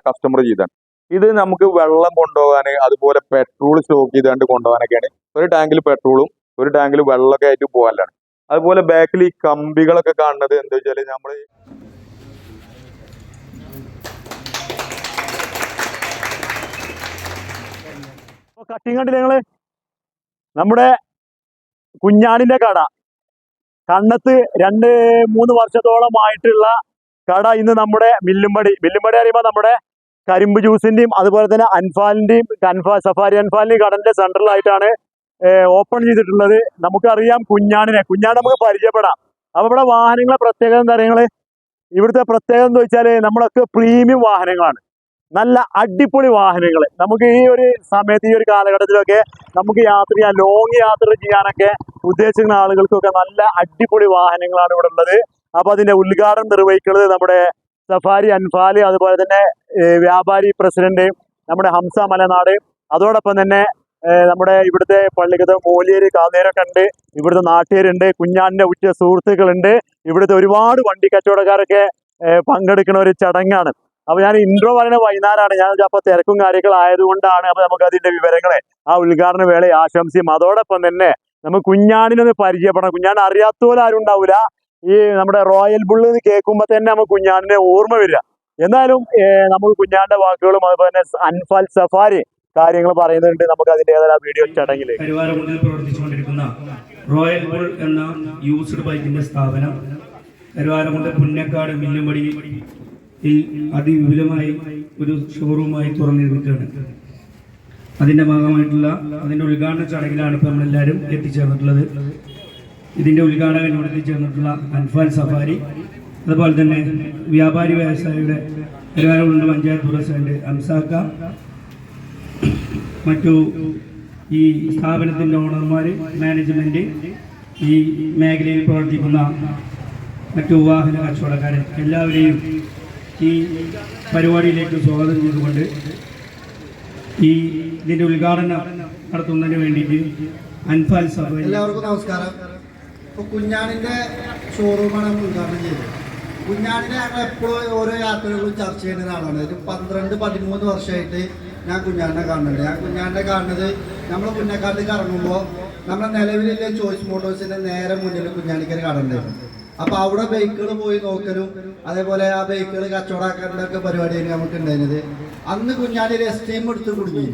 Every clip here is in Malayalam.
കസ്റ്റമർ ചെയ്താണ്. ഇത് നമുക്ക് വെള്ളം കൊണ്ടുപോകാൻ, അതുപോലെ പെട്രോൾ സ്റ്റോക്ക് ചെയ്താണ്ട് കൊണ്ടുപോകാനൊക്കെയാണ്. ഒരു ടാങ്കിൽ പെട്രോളും ഒരു ടാങ്കിൽ വെള്ളമൊക്കെ ആയിട്ട് പോകാനാണ്. അതുപോലെ ബാക്കിൽ ഈ കമ്പികളൊക്കെ കാണുന്നത് എന്താ വെച്ചാൽ നമ്മൾ കട്ടിങ് കണ്ടില്ല നിങ്ങള്, നമ്മുടെ കുഞ്ഞാണിന്റെ കട കണ്ണത്ത് 2-3 വർഷത്തോളമായിട്ടുള്ള കട ഇന്ന് നമ്മുടെ മില്ലുംപടി അറിയുമ്പോൾ നമ്മുടെ കരിമ്പ് ജ്യൂസിന്റെയും അതുപോലെ തന്നെ അൻഫാലിന്റെയും സഫാരി അൻഫാലിന്റെയും കടന്റെ സെൻട്രലായിട്ടാണ് ഓപ്പൺ ചെയ്തിട്ടുള്ളത്. നമുക്കറിയാം കുഞ്ഞാൺ നമുക്ക് പരിചയപ്പെടാം. അപ്പൊ ഇവിടെ വാഹനങ്ങളെ പ്രത്യേകത എന്താ പറയുക, ഇവിടുത്തെ പ്രത്യേകത എന്ന് വെച്ചാൽ നമ്മളൊക്കെ പ്രീമിയം വാഹനങ്ങളാണ്, നല്ല അടിപൊളി വാഹനങ്ങൾ. നമുക്ക് ഈ ഒരു സമയത്ത്, ഈ ഒരു കാലഘട്ടത്തിലൊക്കെ നമുക്ക് യാത്ര ചെയ്യാൻ, ലോങ് യാത്ര ചെയ്യാനൊക്കെ ഉദ്ദേശിക്കുന്ന ആളുകൾക്കൊക്കെ നല്ല അടിപൊളി വാഹനങ്ങളാണ് ഇവിടെ ഉള്ളത്. അപ്പൊ അതിന്റെ ഉദ്ഘാടനം നിർവഹിക്കുന്നത് നമ്മുടെ സഫാരി അൻഫാൽ, അതുപോലെ തന്നെ വ്യാപാരി പ്രസിഡന്റ് നമ്മുടെ ഹംസ മലനാട്, അതോടൊപ്പം തന്നെ നമ്മുടെ ഇവിടുത്തെ പള്ളിക്കത്ത് മോലിയേര് കാതേരൊക്കെ ഉണ്ട്, ഇവിടുത്തെ നാട്ടുകാരുണ്ട്, കുഞ്ഞാണിന്റെ ഉച്ച സുഹൃത്തുക്കളുണ്ട്, ഇവിടുത്തെ ഒരുപാട് വണ്ടി കച്ചവടക്കാരൊക്കെ പങ്കെടുക്കുന്ന ഒരു ചടങ്ങാണ്. അപ്പൊ ഞാൻ ഇൻട്രോ പറയുന്നത് വൈകുന്നേരമാണ്, ഞാൻ അപ്പൊ തിരക്കും കാര്യങ്ങളായതുകൊണ്ടാണ്. അപ്പൊ നമുക്ക് അതിന്റെ വിവരങ്ങളെ ആ ഉദ്ഘാടന വേളയെ ആശംസിക്കും. അതോടൊപ്പം തന്നെ നമുക്ക് കുഞ്ഞാണിനൊന്ന് പരിചയപ്പെടണം. കുഞ്ഞാൺ അറിയാത്തപോലെ ആരും ഉണ്ടാവില്ല. ഈ നമ്മുടെ റോയൽ ബുള്ള് എന്ന് കേൾക്കുമ്പോൾ തന്നെ നമുക്ക് കുഞ്ഞാണിനെ ഓർമ്മ വരിക. എന്നാലും നമുക്ക് കുഞ്ഞാണിന്റെ വാക്കുകളും അതുപോലെ തന്നെ അൻഫാൽ സഫാരി കാര്യങ്ങൾ പറയുന്നുണ്ട്. നമുക്ക് അതിൻ്റെതായ വീഡിയോ ചടങ്ങിൽ കരുവാരക്കുണ്ടിൽ പ്രവർത്തിച്ചുകൊണ്ടിരിക്കുന്ന റോയൽ ബുൾ എന്ന യൂസ്ഡ് ബൈക്കിന്റെ സ്ഥാപനം കരുവാരക്കുണ്ട് പുന്നക്കാട് മില്ലുംപടി അതിവിപുലമായി ഒരു ഷോറൂമായി തുറന്നിരുന്നിട്ടാണ്. അതിന്റെ ഭാഗമായിട്ടുള്ള അതിന്റെ ഉദ്ഘാടന ചടങ്ങിലാണ് ഇപ്പോൾ നമ്മളെല്ലാവരും എത്തിച്ചേർന്നിട്ടുള്ളത്. ഇതിന്റെ ഉദ്ഘാടകൻ ഇവിടെ എത്തിച്ചേർന്നിട്ടുള്ള അൻഫാൽ സഫാരി, അതുപോലെ തന്നെ വ്യാപാരി വ്യവസായിയുടെ കരുവാരക്കുണ്ട് പഞ്ചായത്ത് പ്രസിഡന്റ് അംസാക്ക, മറ്റു ഈ സ്ഥാപനത്തിന്റെ ഓണർമാർ, മാനേജ്മെന്റ്, ഈ മേഖലയിൽ പ്രവർത്തിക്കുന്ന മറ്റു വാഹന കച്ചവടക്കാരൻ എല്ലാവരെയും ഈ പരിപാടിയിലേക്ക് സ്വാഗതം ചെയ്തുകൊണ്ട് ഇതിന്റെ ഉദ്ഘാടനം നടത്തുന്നതിന് വേണ്ടിയിട്ട് അൻഫാൽ സഫാരി. എല്ലാവർക്കും നമസ്കാരം. ഇപ്പോൾ കുഞ്ഞാണിന്റെ ഷോറൂമാണ് നമ്മൾ ഉദ്ഘാടനം ചെയ്തത്. കുഞ്ഞാണിനെ ഞങ്ങൾ എപ്പോഴും ഓരോ യാത്രകളിലും ചർച്ച ചെയ്യുന്ന ഒരാളാണ്. ഒരു 12-13 വർഷമായിട്ട് ഞാൻ കുഞ്ഞാണിനെ കാണുന്നുണ്ട്. ഞാൻ കുഞ്ഞാണിനെ കാണുന്നത് നമ്മൾ പുന്നക്കാട്ടിലേക്ക് ഇറങ്ങുമ്പോൾ നമ്മുടെ നിലവിലുള്ള ചോയ്സ് മോട്ടോഴ്സിന്റെ നേരെ മുന്നിൽ കുഞ്ഞാണിക്കൊരു കട ഉണ്ടായിരുന്നു. അപ്പോൾ അവിടെ ബൈക്കുകൾ പോയി നോക്കലും അതേപോലെ ആ ബൈക്കുകൾ കച്ചവടക്കാരുടെ പരിപാടിയാണ് നമുക്ക് ഉണ്ടായിരുന്നത്. അന്ന് കുഞ്ഞാണി ഒരു എസ്റ്റീം എടുത്ത് കുടുങ്ങി.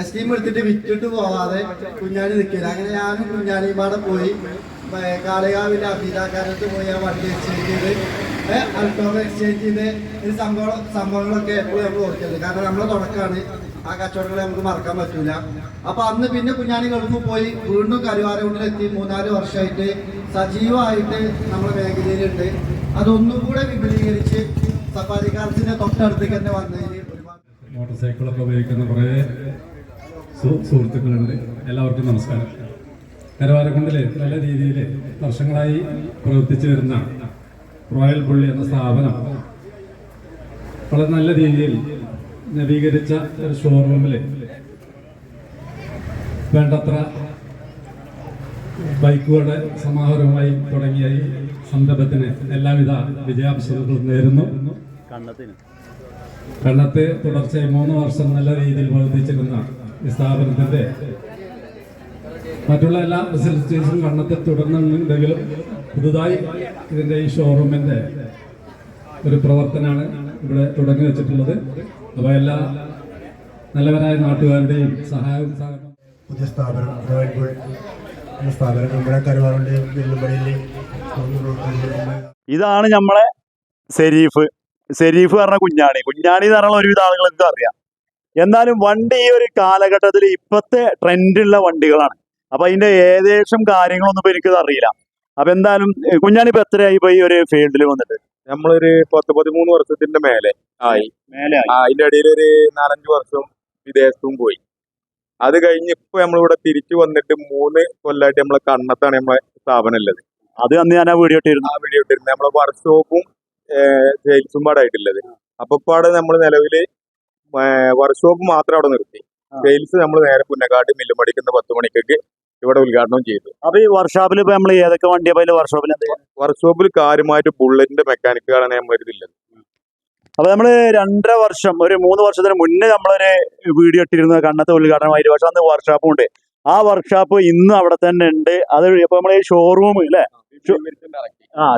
എസ്റ്റീം എടുത്തിട്ട് വിറ്റിട്ട് പോവാതെ കുഞ്ഞാണി നിൽക്കില്ല. അങ്ങനെ ഞാനും കുഞ്ഞാണിയുമാടെ പോയി കാളികാവിലെ അഭിതാക്കാരത്ത് പോയി ആ വണ്ടി എക്സ്ചേഞ്ച് ചെയ്ത്, അൾട്ടോറ എക്സ്ചേഞ്ച് ചെയ്ത് ഈ സംഭവങ്ങളൊക്കെ എപ്പോഴും നമ്മൾ ഓർക്കരുത്. കാരണം നമ്മളെ തുടക്കമാണ്, ആ കച്ചവടങ്ങളെ നമുക്ക് മറക്കാൻ പറ്റൂല. അപ്പൊ അന്ന് പിന്നെ കുഞ്ഞാണി ഗൾഫിൽ പോയി വീണ്ടും കരുവാരക്കുണ്ടിലെത്തി 3-4 വർഷമായിട്ട് സജീവമായിട്ട് നമ്മുടെ മേഖലയിലുണ്ട്. അതൊന്നും കൂടെ വിപുലീകരിച്ച് സഫാരി കാർസിന്റെ തൊട്ടടുത്തേക്ക് തന്നെ വന്നതിന് ഒരുപാട് മോട്ടോർ സൈക്കിളൊക്കെ ഉപയോഗിക്കുന്ന കുറേ സുഹൃത്തുക്കളുണ്ട്. എല്ലാവർക്കും നമസ്കാരം. കരുവാരക്കുണ്ടിൽ നല്ല രീതിയിൽ വർഷങ്ങളായി പ്രവർത്തിച്ചു വരുന്ന റോയൽ ബുള്ളി എന്ന സ്ഥാപനം വളരെ നല്ല രീതിയിൽ നവീകരിച്ച ഒരു ഷോറൂമിൽ വേണ്ടത്ര ബൈക്കുകളുടെ സമാഹാരവുമായി തുടങ്ങിയ ഈ സംരംഭത്തിന് എല്ലാവിധ വിജയാംശങ്ങളും നേരുന്നു. കണ്ണത്ത് തുടർച്ചയായി 3 വർഷം നല്ല രീതിയിൽ പ്രവർത്തിച്ചിരുന്ന ഈ സ്ഥാപനത്തിന്റെ മറ്റുള്ള എല്ലാ ഫെസിലിറ്റീസും കണ്ണത്തിൽ തുടർന്നുണ്ടെങ്കിലും പുതുതായി ഇതിന്റെ ഈ ഷോറൂമിന്റെ ഒരു പ്രവർത്തനമാണ് ഇവിടെ തുടങ്ങി വെച്ചിട്ടുള്ളത്. അപ്പോൾ എല്ലാ നല്ലവരായ നാട്ടുകാരുടെയും സഹായവും പുതിയ സ്ഥാപനം റോയൽ ബുൾ എന്ന സ്ഥാപനം നമ്മുടെ കരുവാറുണ്ട് വെല്ലുമ്പടിയിൽ. ഇതാണ് നമ്മളെ സെരീഫ് പറഞ്ഞ കുഞ്ഞാണി എന്ന് പറഞ്ഞ ഒരുവിധ ആളുകൾക്ക് അറിയാം. എന്നാലും വണ്ടി ഈ ഒരു കാലഘട്ടത്തിൽ ഇപ്പോഴത്തെ ട്രെൻഡുള്ള വണ്ടികളാണ്. അപ്പൊ അതിന്റെ ഏകദേശം കാര്യങ്ങളൊന്നും ഇപ്പൊ എനിക്കത് അറിയില്ല. അപ്പൊ എന്തായാലും കുഞ്ഞാണി ഇപ്പൊ എത്രയായി ഇപ്പൊ ഈ ഒരു ഫീൽഡിൽ വന്നിട്ട്? നമ്മളൊരു 10-13 വർഷത്തിന്റെ മേലെ ആയി. അതിന്റെ ഇടയിൽ ഒരു 4-5 വർഷം വിദേശത്തും പോയി. അത് കഴിഞ്ഞ് ഇപ്പൊ നമ്മളിവിടെ തിരിച്ചു വന്നിട്ട് 3 കൊല്ലമായിട്ട് നമ്മളെ കണ്ണത്താണ് നമ്മളെ സ്ഥാപനം ഉള്ളത്. അത് അന്ന് ഞാൻ ആ വീഡിയോ ഇട്ടിരുന്നു. നമ്മളെ വർക്ക്ഷോപ്പും സെയിൽസും പാടായിട്ടുള്ളത്. അപ്പൊ പാടെ നമ്മൾ നിലവില് വർക്ക്ഷോപ്പ് മാത്രം അവിടെ നിർത്തി. സെയിൽസ് നമ്മൾ നേരെ പുന്നക്കാട് മില്ലുംപടിക്കുന്ന 10 മണിക്കൊക്കെ ഇവിടെ ഉദ്ഘാടനം ചെയ്തു. അപ്പൊ ഈ വർക്ക്ഷോപ്പിൽ ഇപ്പൊ നമ്മൾ ഏതൊക്കെ വണ്ടിയാ വർക്ക്ഷോപ്പിൽ? വർക്ക്ഷോപ്പിൽ കാര്യമായിട്ട് ബുള്ളറ്റിന്റെ മെക്കാനിക്കുകളാണ് നമ്മൾ ഇതില്ലത്. അപ്പൊ നമ്മള് 2.5 വർഷം ഒരു 3 വർഷത്തിന് മുന്നേ നമ്മളൊരു വീഡിയോ ഇട്ടിരുന്നത് കണ്ണത്തെ ഉദ്ഘാടനമായിട്ട്. പക്ഷെ അന്ന് വർക്ക്ഷോപ്പും ഉണ്ട്. ആ വർക്ക്ഷോപ്പ് ഇന്നും അവിടെ തന്നെ ഉണ്ട്. അത് ഇപ്പൊ നമ്മളെ ഈ ഷോറൂം അല്ലെ,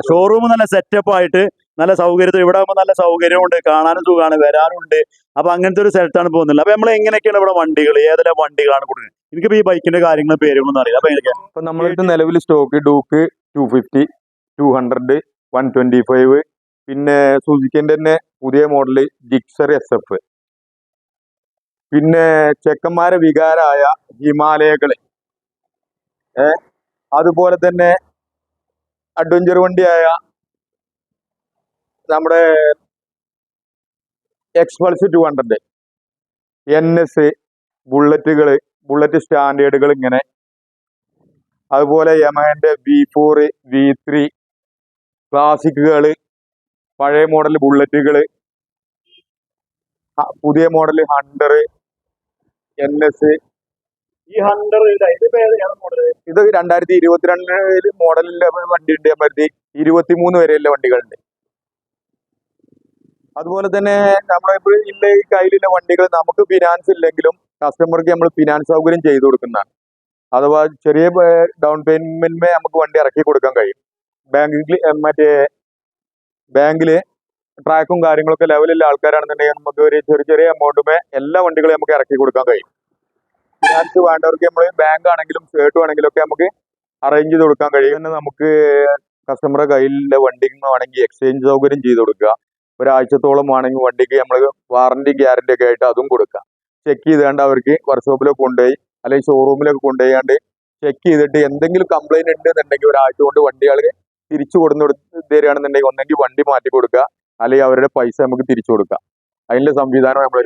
ഷോറൂം നല്ല സെറ്റപ്പ് ആയിട്ട് നല്ല സൗകര്യത്തിൽ ഇവിടെ ആകുമ്പോൾ നല്ല സൗകര്യമുണ്ട്, കാണാനും സുഖമാണ്, വരാനും ഉണ്ട്. അപ്പൊ അങ്ങനത്തെ ഒരു സ്ഥലത്താണ് പോകുന്നത്. അപ്പൊ നമ്മൾ എങ്ങനെയൊക്കെയാണ് ഇവിടെ വണ്ടികൾ, ഏതെല്ലാം വണ്ടികളാണ് കൊടുക്കുന്നത്? എനിക്കിപ്പോ ഈ ബൈക്കിന്റെ കാര്യങ്ങളും പേരുകളൊന്നും അറിയില്ല. അപ്പൊ എനിക്ക് ഇപ്പൊ നമ്മളടുത്ത് നിലവിൽ സ്റ്റോക്ക് ഡൂക്ക് 250, 200, 125, പിന്നെ സുസുക്കിന്റെ തന്നെ പുതിയ മോഡല് ജിക്സർ SF, പിന്നെ ചെക്കന്മാരെ വികാരമായ ഹിമാലയകള്, അതുപോലെ തന്നെ അഡ്വഞ്ചർ വണ്ടിയായ നമ്മുടെ എക്സ്പൾസ് 200, NS, ബുള്ളറ്റ് സ്റ്റാൻഡേർഡുകൾ ഇങ്ങനെ, അതുപോലെ യമഹന്റെ V4, V3, ക്ലാസിക്കുകൾ, പഴയ മോഡൽ ബുള്ളറ്റുകൾ, പുതിയ മോഡൽ ഹണ്ടർ, NS. ഈ ഹണ്ടർ ഇത് 2022 മോഡലിലെ വണ്ടി ഉണ്ട്. നമ്മുടെ 23 വരെയുള്ള വണ്ടികളുണ്ട്. അതുപോലെ തന്നെ നമ്മളിപ്പോ ഇല്ല ഈ കയ്യിലുള്ള വണ്ടികൾ നമുക്ക് ഫിനാൻസ് ഇല്ലെങ്കിലും കസ്റ്റമർക്ക് നമ്മൾ ഫിനാൻസ് സൗകര്യം ചെയ്തു കൊടുക്കുന്നതാണ്. അഥവാ ചെറിയ ഡൗൺ പേയ്മെന്റിന്മേ നമുക്ക് വണ്ടി ഇറക്കി കൊടുക്കാൻ കഴിയും. ബാങ്കില് ട്രാക്കും കാര്യങ്ങളൊക്കെ ലെവലുള്ള ആൾക്കാരാണെന്നുണ്ടെങ്കിൽ നമുക്ക് ഒരു ചെറിയ എമൗണ്ടുമേ എല്ലാ വണ്ടികളും നമുക്ക് ഇറക്കി കൊടുക്കാൻ കഴിയും. ഫിനാൻസ് വേണ്ടവർക്ക് നമ്മൾ ബാങ്ക് ആണെങ്കിലും സേർട്ട് ആണെങ്കിലും ഒക്കെ നമുക്ക് അറേഞ്ച് ചെയ്ത് കൊടുക്കാൻ കഴിയും. തന്നെ നമുക്ക് കസ്റ്റമറുടെ കയ്യിലുള്ള വണ്ടിക്ക് വേണമെങ്കിൽ എക്സ്ചേഞ്ച് സൗകര്യം ചെയ്ത് കൊടുക്കുക. ഒരാഴ്ചത്തോളം ആണെങ്കിൽ വണ്ടിക്ക് നമ്മൾ വാറണ്ടി ഗ്യാരണ്ടി ഒക്കെ ആയിട്ട് അതും കൊടുക്കുക. ചെക്ക് ചെയ്തുകൊണ്ട് അവർക്ക് വർക്ക്ഷോപ്പിലൊക്കെ കൊണ്ടുപോയി അല്ലെങ്കിൽ ഷോറൂമിലൊക്കെ കൊണ്ടുപോയാണ്ട് ചെക്ക് ചെയ്തിട്ട് എന്തെങ്കിലും കംപ്ലൈന്റ് ഉണ്ട് എന്നുണ്ടെങ്കിൽ ഒരാഴ്ച കൊണ്ട് വണ്ടികൾ തിരിച്ചു തരികയാണെന്നുണ്ടെങ്കിൽ ഒന്നെങ്കിൽ വണ്ടി മാറ്റി കൊടുക്കുക, അല്ലെങ്കിൽ അവരുടെ പൈസ നമുക്ക് തിരിച്ചു കൊടുക്കുക. അതിന്റെ സംവിധാനം നമ്മൾ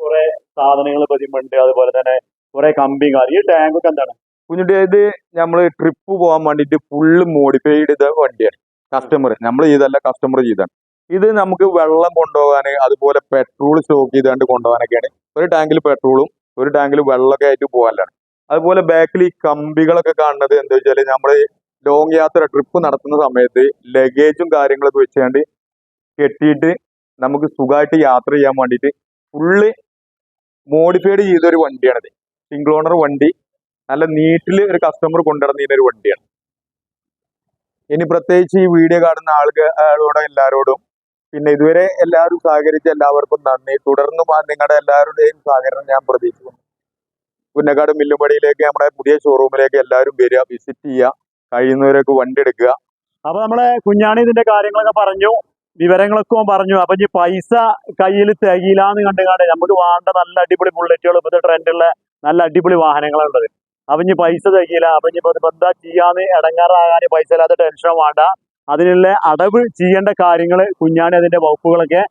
കുറെ സാധനങ്ങൾ പതിമുണ്ട്, അതുപോലെ തന്നെ കുറെ കമ്പി കാർ. ഈ ടാങ്ക് ഒക്കെ എന്താണ് കുഞ്ഞുട്ടി? ഇത് നമ്മൾ ട്രിപ്പ് പോകാൻ വേണ്ടിയിട്ട് ഫുള്ള് മോഡിഫൈഡ് ചെയ്ത വണ്ടിയാണ്. കസ്റ്റമർ നമ്മൾ ചെയ്തല്ല, കസ്റ്റമർ ചെയ്താണ്. ഇത് നമുക്ക് വെള്ളം കൊണ്ടുപോകാൻ, അതുപോലെ പെട്രോൾ സ്റ്റോക്ക് ചെയ്തുകൊണ്ട് കൊണ്ടുപോകാനൊക്കെയാണ്. ഒരു ടാങ്കിൽ പെട്രോളും ഒരു ടാങ്കിൽ വെള്ളമൊക്കെ ആയിട്ട് പോകാനാണ്. അതുപോലെ ബാക്കിൽ ഈ കമ്പികളൊക്കെ കാണുന്നത് എന്താ വെച്ചാൽ നമ്മൾ ലോങ് യാത്ര ട്രിപ്പ് നടത്തുന്ന സമയത്ത് ലഗേജും കാര്യങ്ങളൊക്കെ വെച്ചുകൊണ്ട് കെട്ടിയിട്ട് നമുക്ക് സുഖമായിട്ട് യാത്ര ചെയ്യാൻ വേണ്ടിയിട്ട് ഫുള്ള് മോഡിഫൈഡ് ചെയ്തൊരു വണ്ടിയാണിത്. സിംഗിൾ ഓണർ വണ്ടി, നല്ല നീറ്റിൽ ഒരു കസ്റ്റമർ കൊണ്ടുനടന്നിരുന്ന ഒരു വണ്ടിയാണ്. ഇനി പ്രത്യേകിച്ച് ഈ വീഡിയോ കാണുന്ന ആളുകളോട് എല്ലാവരോടും, പിന്നെ ഇതുവരെ എല്ലാവരും സഹകരിച്ച എല്ലാവർക്കും നന്ദി. തുടർന്നും നിങ്ങളുടെ എല്ലാവരുടെയും സഹകരണം ഞാൻ പ്രതീക്ഷിക്കുന്നു. പുന്നക്കാട് മില്ലുംപടിയിലേക്ക് നമ്മുടെ പുതിയ ഷോറൂമിലേക്ക് എല്ലാവരും വരിക, വിസിറ്റ് ചെയ്യുക, കഴിയുന്നവരൊക്കെ വണ്ടി എടുക്കുക. അപ്പൊ നമ്മളെ കുഞ്ഞാണി ഇതിന്റെ കാര്യങ്ങളൊക്കെ പറഞ്ഞു, വിവരങ്ങളൊക്കെ പറഞ്ഞു. അപ്പൊ ഇനി പൈസ കയ്യിൽ തികയില്ലാന്ന് കണ്ടുകാണ്ട് നമുക്ക് വേണ്ട നല്ല അടിപൊളി ബുള്ളറ്റുകൾ, ഇപ്പോഴത്തെ ട്രെൻഡുള്ള നല്ല അടിപൊളി വാഹനങ്ങളുള്ളത്. അപ്പൊ ഇനി പൈസ തികയില്ല. അപ്പൊ ഇനി ഇപ്പൊ എന്താ ചെയ്യാന്ന് ഇടങ്ങാറാകാൻ പൈസ ഇല്ലാത്ത ടെൻഷൻ വേണ്ട. അതിനുള്ള അടവ് ചെയ്യേണ്ട കാര്യങ്ങൾ കുഞ്ഞാണി അതിന്റെ വകുപ്പുകളൊക്കെ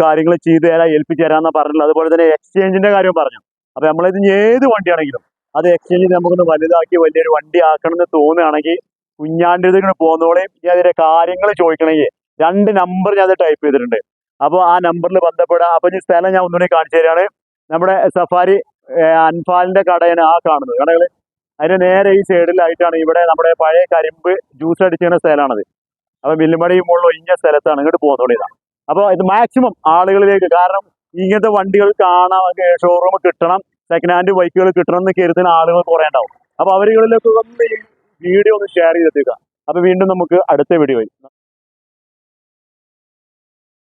കാര്യങ്ങൾ ചെയ്തു തരാൻ ഏൽപ്പിച്ചു തരാമെന്നാണ് പറഞ്ഞിട്ടുള്ളത്. അതുപോലെ തന്നെ എക്സ്ചേഞ്ചിന്റെ കാര്യം പറഞ്ഞു. അപ്പൊ നമ്മളിത് ഏത് വണ്ടിയാണെങ്കിലും അത് എക്സ്ചേഞ്ച് ചെയ്ത് നമുക്കൊന്ന് വലുതാക്കി വലിയൊരു വണ്ടി ആക്കണം എന്ന് തോന്നുകയാണെങ്കിൽ കുഞ്ഞാൻ്റെ ഇതിങ്ങനെ പോകുന്നോളെ. ഇനി അതിന്റെ കാര്യങ്ങൾ ചോദിക്കണമെങ്കിൽ 2 നമ്പർ ഞാൻ അത് ടൈപ്പ് ചെയ്തിട്ടുണ്ട്. അപ്പോൾ ആ നമ്പറിൽ ബന്ധപ്പെടാം. അപ്പൊ ഈ സ്ഥലം ഞാൻ ഒന്നുകൂടി കാണിച്ചു തരാണ്. നമ്മുടെ സഫാരി അൻഫാലിന്റെ കടയാണ് ആ കാണുന്നത് കടകൾ. അതിന് നേരെ ഈ സൈഡിലായിട്ടാണ് ഇവിടെ നമ്മുടെ പഴയ കരിമ്പ് ജ്യൂസ് അടിച്ചിരുന്ന സ്ഥലമാണത്. അപ്പൊ മില്ലുമടിയും മുകളിൽ ഒഴിഞ്ഞ സ്ഥലത്താണ് ഇങ്ങോട്ട് പോകുന്നോളിതാണ്. അപ്പോൾ ഇത് മാക്സിമം ആളുകളിലേക്ക്, കാരണം ഇങ്ങനത്തെ വണ്ടികൾ കാണാൻ ഷോറൂം കിട്ടണം, സെക്കൻഡ് ഹാൻഡ് ബൈക്കുകൾ കിട്ടണം എന്ന് കരുതുന്ന ആളുകൾ കുറേ ഉണ്ടാവും. അപ്പൊ അവരുകളിലേക്ക് ഒന്ന് ഈ വീഡിയോ ഒന്ന് ഷെയർ ചെയ്തെത്തിക്കുക. അപ്പൊ വീണ്ടും നമുക്ക് അടുത്ത വീഡിയോ